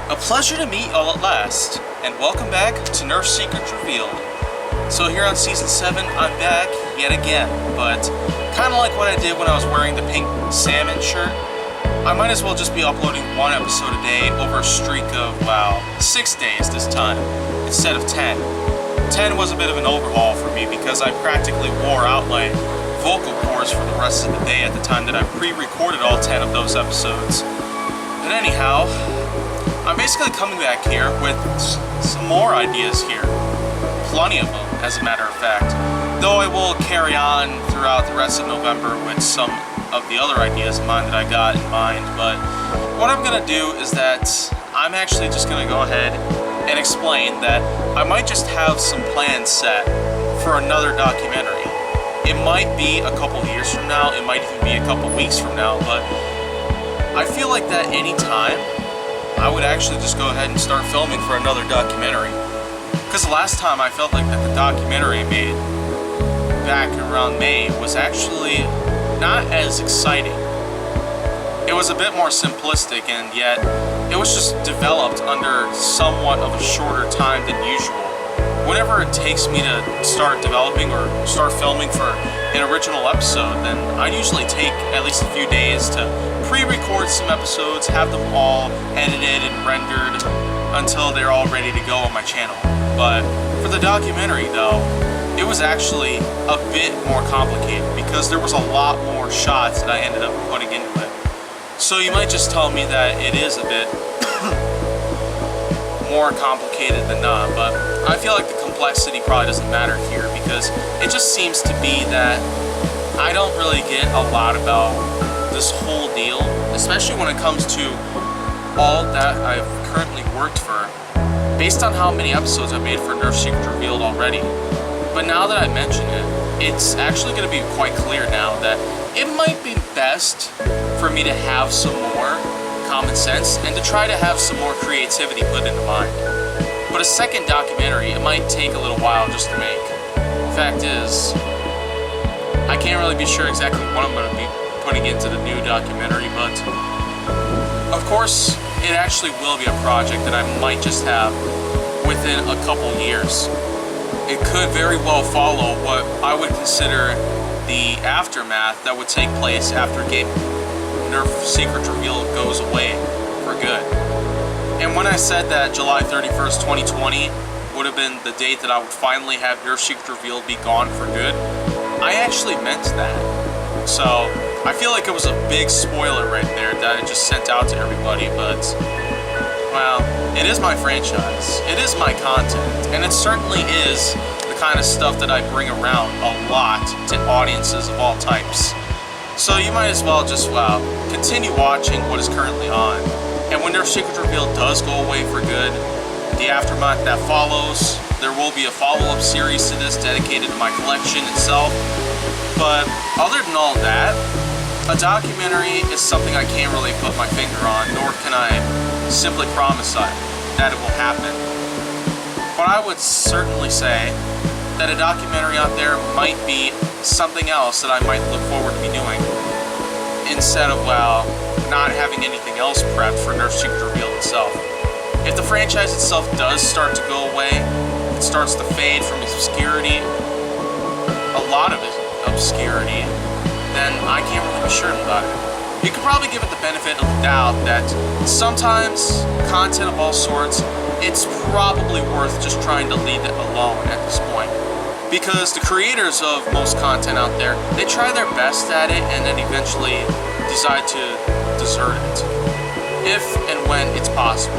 A pleasure to meet y'all at last, and welcome back to Nerf Secrets Revealed. So here on Season 7, I'm back yet again, but kind of like what I did when I was wearing the pink salmon shirt, I might as well just be uploading one episode a day over a streak of, wow, 6 days this time, instead of 10. 10 was a bit of an overhaul for me because I practically wore out my vocal cords for the rest of the day at the time that I pre-recorded all 10 of those episodes. But anyhow, I'm basically coming back here with some more ideas here. Plenty of them, as a matter of fact. Though I will carry on throughout the rest of November with some of the other ideas of mine that I got in mind. But what I'm going to do is that I'm actually just going to go ahead and explain that I might just have some plans set for another documentary. It might be a couple years from now, it might even be a couple weeks from now, but I feel like that any time I would actually just go ahead and start filming for another documentary. Because the last time I felt like that the documentary I made back around May was actually not as exciting. It was a bit more simplistic, and yet it was just developed under somewhat of a shorter time than usual. Whenever it takes me to start developing or start filming for an original episode, then I usually take at least a few days to pre-record some episodes, have them all edited and rendered until they're all ready to go on my channel. But for the documentary though, it was actually a bit more complicated because there was a lot more shots that I ended up putting into it. So you might just tell me that it is a bit more complicated than not, but I feel like the complexity probably doesn't matter here because it just seems to be that I don't really get a lot about this whole deal, especially when it comes to all that I've currently worked for, based on how many episodes I've made for Nerf Secrets Revealed already. But now that I mention it, it's actually going to be quite clear now that it might be best for me to have some more common sense and to try to have some more creativity put into mine. But a second documentary, it might take a little while just to make. The fact is, I can't really be sure exactly what I'm going to be putting into the new documentary, but of course it actually will be a project that I might just have within a couple years. It could very well follow what I would consider the aftermath that would take place after Nerf Secrets Revealed goes away for good. And when I said that July 31st, 2020 would have been the date that I would finally have Nerf Secrets Revealed be gone for good, I actually meant that. So I feel like it was a big spoiler right there that I just sent out to everybody, but well, it is my franchise, it is my content, and it certainly is the kind of stuff that I bring around a lot to audiences of all types. So you might as well just, well, continue watching what is currently on. And when Nerf Secrets Revealed does go away for good, the aftermath that follows, there will be a follow-up series to this dedicated to my collection itself. But other than all that, a documentary is something I can't really put my finger on, nor can I simply promise that it will happen. But I would certainly say that a documentary out there might be something else that I might look forward to be doing, instead of, well, not having anything else prepped for Nerf Secrets Revealed itself. If the franchise itself does start to go away, it starts to fade from obscurity, a lot of obscurity, then I can't really be sure about it. You could probably give it the benefit of the doubt that sometimes content of all sorts, it's probably worth just trying to leave it alone at this point. Because the creators of most content out there, they try their best at it and then eventually decide to desert it. If and when it's possible.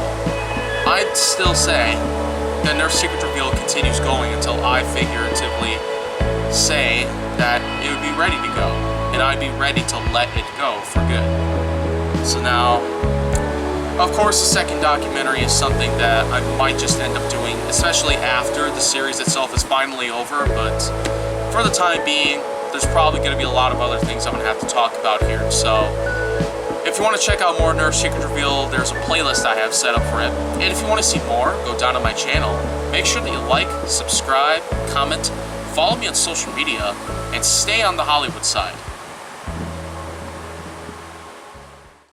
I'd still say that Nerf Secrets Revealed continues going until I figuratively say that it would be ready to go, and I'd be ready to let it go for good. So now, of course, the second documentary is something that I might just end up doing, especially after the series itself is finally over, but for the time being, there's probably going to be a lot of other things I'm going to have to talk about here. So if you want to check out more Nerf Secrets Revealed, there's a playlist I have set up for it. And if you want to see more, go down to my channel. Make sure that you like, subscribe, comment, follow me on social media, and stay on the Hollywood side.